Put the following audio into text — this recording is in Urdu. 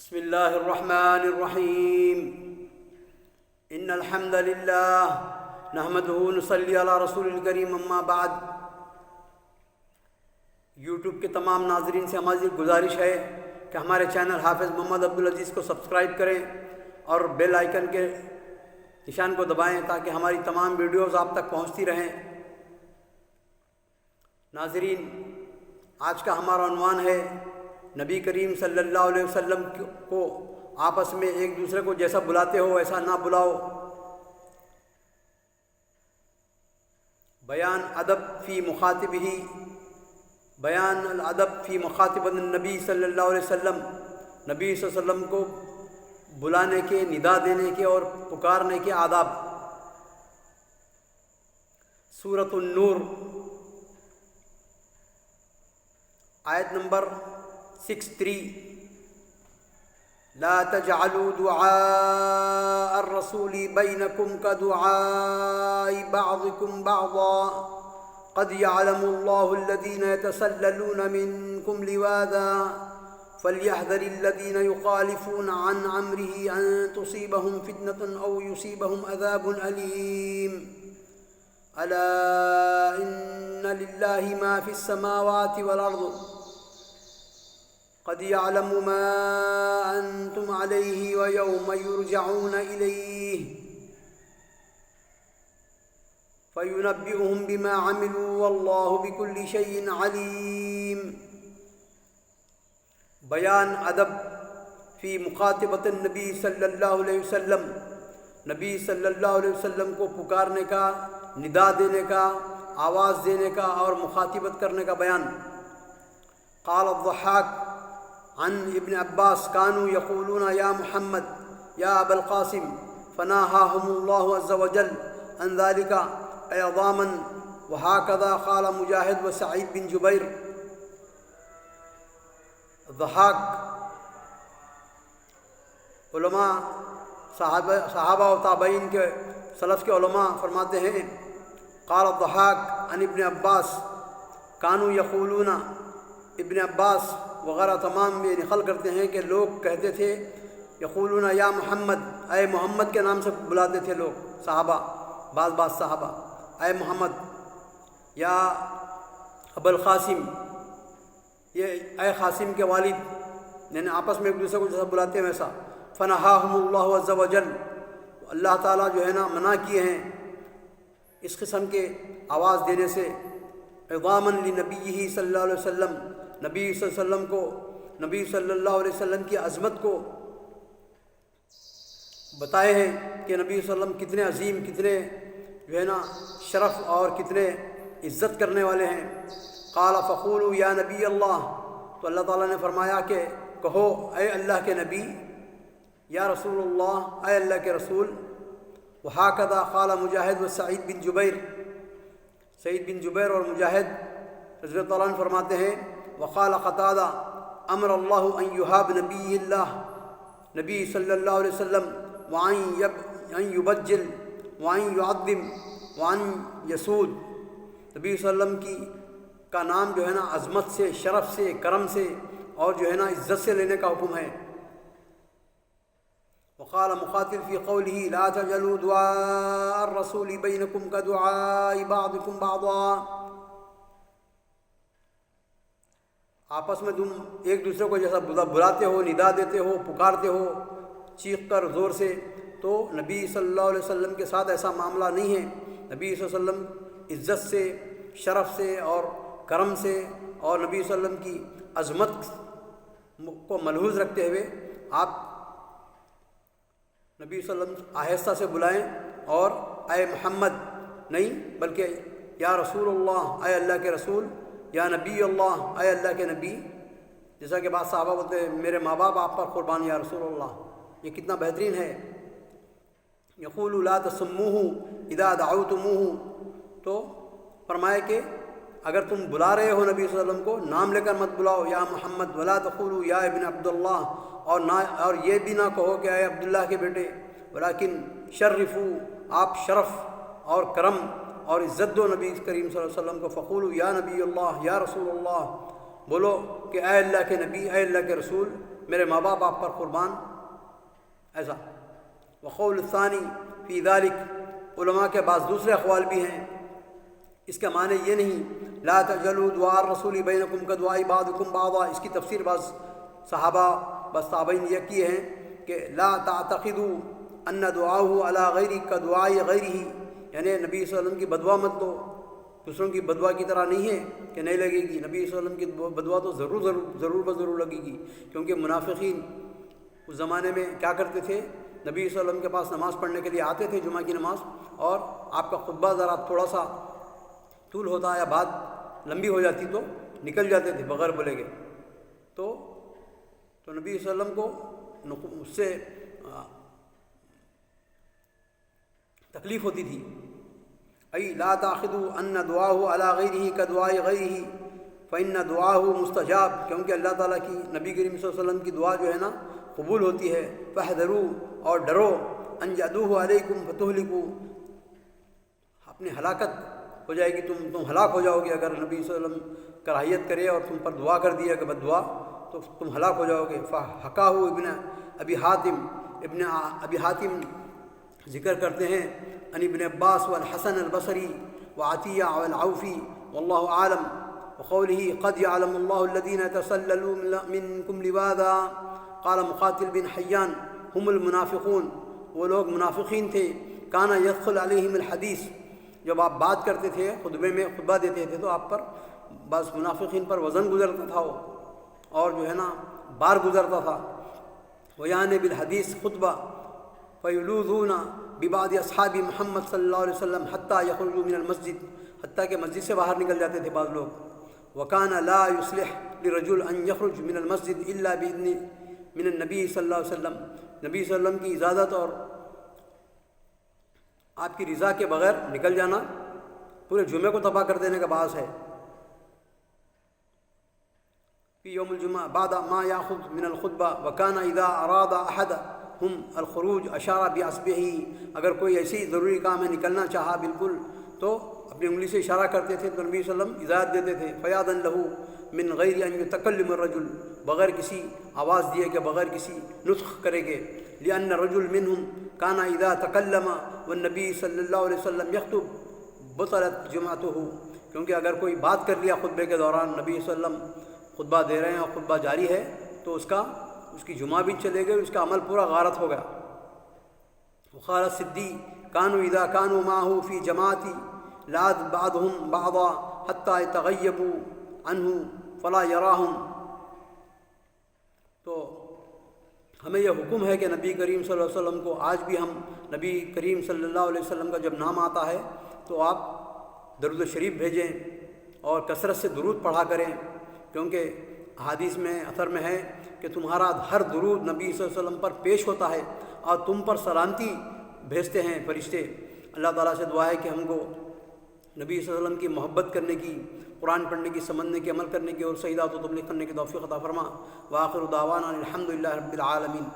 بسم الله الرحمن الرحيم إن الحمد لله نحمده ونصلي على رسول الكريم اما بعد۔ یوٹیوب کے تمام ناظرین سے ہماری گزارش ہے کہ ہمارے چینل حافظ محمد عبدالعزیز کو سبسکرائب کریں اور بیل آئیکن کے نشان کو دبائیں تاکہ ہماری تمام ویڈیوز آپ تک پہنچتی رہیں۔ ناظرین، آج کا ہمارا عنوان ہے نبی کریم صلی اللہ علیہ وسلم کو آپس میں ایک دوسرے کو جیسا بلاتے ہو ایسا نہ بلاؤ۔ بیان ادب فی مخاطبہ، بیان الادب فی مخاطبۃ النبی صلی اللہ علیہ وسلم، نبی صلی اللہ علیہ وسلم کو بلانے کے، ندا دینے کے اور پکارنے کے آداب۔ سورۃ النور آیت نمبر 63۔ لا تجعلوا دعاء الرسول بينكم كدعاء بعضكم بعضا قد يعلم الله الذين يتسللون منكم لواذا فليحذر الذين يخالفون عن امره ان تصيبهم فتنة او يصيبهم عذاب اليم الا ان لله ما في السماوات والارض قد يعلم ما أنتم عليه ويوم يرجعون إليه فينبئهم بما عملوا والله بكل شيء عليم۔ بیان ادب فی مخاطبۃ النبی صلی اللہ علیہ وسلم، نبی صلی اللہ علیہ وسلم کو پکارنے کا، ندا دینے کا، آواز دینے کا اور مخاطبت کرنے کا بیان۔ قال الضحاک عن ابن عباس كانوا يقولون يا محمد يا أبا القاسم فناهاهم الله عز وجل عن ذلك عظاما، وهكذا قال مجاهد وسعيد بن جبير۔ ضحاک علماء صحابہ و تابعین کے سلف کے علماء فرماتے ہیں، قال الضحاک عن ابن عباس كانوا يقولون، ابن عباس وغیرہ تمام یہ نقل کرتے ہیں کہ لوگ کہتے تھے یقولون یا محمد، اے محمد کے نام سے بلاتے تھے لوگ، صحابہ، بعض صحابہ، اے محمد، یا ابو القاسم، یہ اے قاسم کے والد، یعنی آپس میں ایک دوسرے کو جیسا بلاتے ہیں ویسا۔ فنہاہم اللہ عز وجل، اللہ تعالیٰ جو ہے نا منع کیے ہیں اس قسم کے آواز دینے سے۔ عظاما لنبیہ صلی اللہ علیہ وسلم، نبی صلی اللہ علیہ وسلم کو، نبی صلی اللہ علیہ وسلم کی عظمت کو بتائے ہیں کہ نبی صلی اللہ علیہ وسلم کتنے عظیم، کتنے جو ہے نا شرف اور کتنے عزت کرنے والے ہیں۔ قال فقولوا یا نبی اللہ، تو اللہ تعالیٰ نے فرمایا کہ کہو اے اللہ کے نبی، یا رسول اللہ، اے اللہ کے رسول۔ وہکذا قال مجاہد و سعید بن جبیر، سعید بن جبیر اور مجاہد رضی اللہ عنہ فرماتے ہیں، وقال قتادہ امر اللہ ان یہاب نبی اللہ، نبی صلی اللہ علیہ وسلم وان یبجل وان یعظم وان یسود، نبی صلی اللہ علیہ وسلم کا نام جو ہے نا عظمت سے، شرف سے، کرم سے اور جو ہے نا عزت سے لینے کا حکم ہے۔ وقال مقاتل فی قوله لا تجعلوا دعاء الرسول بینکم کدعاء بعضکم بعضا، آپس میں تم ایک دوسرے کو جیسا بلاتے ہو، ندا دیتے ہو، پکارتے ہو چیخ کر زور سے، تو نبی صلی اللہ علیہ وسلم کے ساتھ ایسا معاملہ نہیں ہے۔ نبی صلی اللہ علیہ وسلم عزت سے، شرف سے اور کرم سے اور نبی صلی اللہ علیہ وسلم کی عظمت کو ملحوظ رکھتے ہوئے آپ نبی صلی اللہ علیہ وسلم آہستہ سے بلائیں، اور اے محمد نہیں بلکہ یا رسول اللہ، اے اللہ کے رسول، یا نبی اللہ، اے اللہ کے نبی۔ جیسا کہ بعض صحابہ بولتے ہیں میرے ماں باپ آپ پر قربان یا رسول اللہ، یہ کتنا بہترین ہے۔ یقول لا تسموہ اذا دعوتموہ، تو فرمائے کہ اگر تم بلا رہے ہو نبی صلی اللہ علیہ وسلم کو، نام لے کر مت بلاؤ یا محمد، ولا تقولوا یا ابن عبداللہ، اور یہ بھی نہ کہو کہ اے عبداللہ کے بیٹے، ولیکن شرفوا، آپ شرف اور کرم اور عزت دو نبی کریم صلی اللہ علیہ وسلم کو۔ فقولوا یا نبی اللہ، یا رسول اللہ، بولو کہ اے اللہ کے نبی، اے اللہ کے رسول، میرے ماں باپ آپ پر قربان. ایسا. وقول الثانی فی ذالک، علماء کے بعض دوسرے اقوال بھی ہیں. اس کا معنی یہ نہیں لا تجلوا دعاء الرسول بینکم کدعاء بعضکم بعضا. اس کی تفسیر بعض صحابہ بعض تابعین یہ کیے ہیں کہ لا تعتقدوا ان دعاءہ علی غیرہ کدعاء غیرہ، یعنی نبی صلی اللہ علیہ وسلم کی بدعا مت دو، دوسروں کی بدعا کی طرح نہیں ہے کہ نہیں لگے گی. نبی صلی اللہ علیہ وسلم کی بدعا تو ضرور لگے گی، کیونکہ منافقین اس زمانے میں کیا کرتے تھے، نبی صلی اللہ علیہ وسلم کے پاس نماز پڑھنے کے لیے آتے تھے جمعہ کی نماز، اور آپ کا خطبہ ذرا تھوڑا سا طول ہوتا یا بات لمبی ہو جاتی تو نکل جاتے تھے بغیر بولے گئے. تو نبی صلی اللہ علیہ وسلم کو اس سے تکلیف ہوتی تھی. ای لا تاخذوا ان دعاء علی غیرہ کدعاء غیرہ فإن دعاء مستجاب، کیونکہ اللہ تعالیٰ کی نبی کریم صلی اللہ علیہ وسلم کی دعا جو ہے نا قبول ہوتی ہے. فاحذروا، اور ڈرو، ان یعدوہ علیکم فتہلکوا، اپنی ہلاکت ہو جائے گی، تم ہلاک ہو جاؤ گے. اگر نبی صلی اللہ علیہ وسلم کراہیت کرے اور تم پر دعا کر دیا کہ بد دعا، تو تم ہلاک ہو جاؤ گے. فحکاہ ابن ابی حاتم ذکر کرتے ہیں عن ابن عباس والحسن البصری وعطیہ والعوفی واللہ عالم وقولہ قد یعلم اللہ الذین تسللوا منکم لواذا. قال مقاتل بن حیان ہم المنافقون، وہ لوگ منافقین تھے. کانا یدخل علیہم الحدیث، جب آپ بات کرتے تھے خطبے میں خطبہ دیتے تھے تو آپ پر بعض منافقین پر وزن گزرتا تھا اور جو ہے نا بار گزرتا تھا. ویان بالحدیث خطبہ فیلوذون ببعض اصحاب محمد صلی اللہ علیہ وسلم حتیٰ یخرجوا من المسجد، حتیٰ کہ مسجد سے باہر نکل جاتے تھے بعض لوگ. وکان لا یصلح لرجل ان یخرج من المسجد الا باذن من النبی صلی اللہ علیہ وسلم، نبی صلی اللہ علیہ وسلم کی اجازت اور آپ کی رضا کے بغیر نکل جانا پورے جمعے کو تباہ کر دینے کا باعث ہے. فی یوم الجمعہ بعد ما یاخذ من الخطبہ وکان اذا اراد احدهم الخروج اشار باصبعہ، اگر کوئی ایسی ضروری کام ہے نکلنا چاہا بالکل تو اپنی انگلی سے اشارہ کرتے تھے تو نبی صلی اللہ علیہ وسلم اجازت دیتے تھے. فیاذا له من غیر ان یتکلم الرجل، بغیر کسی آواز دیے کہ بغیر کسی نطق کرے گے. لأن الرجل منهم كان اذا تکلم والنبی صلی اللہ علیہ وسلم یخطب بطلت جمعته، کیونکہ اگر کوئی بات کر لیا خطبے کے دوران، نبی صلی اللہ علیہ وسلم خطبہ دے رہے ہیں اور خطبہ جاری ہے، تو اس کی جمعہ بھی چلے گئے، اس کا عمل پورا غارت ہو گیا. وقال السدی كانوا اذا كانوا معه في جماعة لاد بعضهم بعضا حتى يتغيبوا عنه فلا يراهم. تو ہمیں یہ حکم ہے کہ نبی کریم صلی اللہ علیہ وسلم کو آج بھی ہم نبی کریم صلی اللہ علیہ وسلم کا جب نام آتا ہے تو آپ درود شریف بھیجیں اور کثرت سے درود پڑھا کریں، کیونکہ حدیث میں اثر میں ہے کہ تمہارا ہر درود نبی صلی اللہ علیہ وسلم پر پیش ہوتا ہے اور تم پر سلامتی بھیجتے ہیں فرشتے. اللہ تعالیٰ سے دعا ہے کہ ہم کو نبی صلی اللہ علیہ وسلم کی محبت کرنے کی، قرآن پڑھنے کی، سمجھنے کی، عمل کرنے کی اور صحیح دعوت و تبلیغ کرنے کی توفیق عطا فرما. وآخر دعوانا الحمدللہ رب العالمین.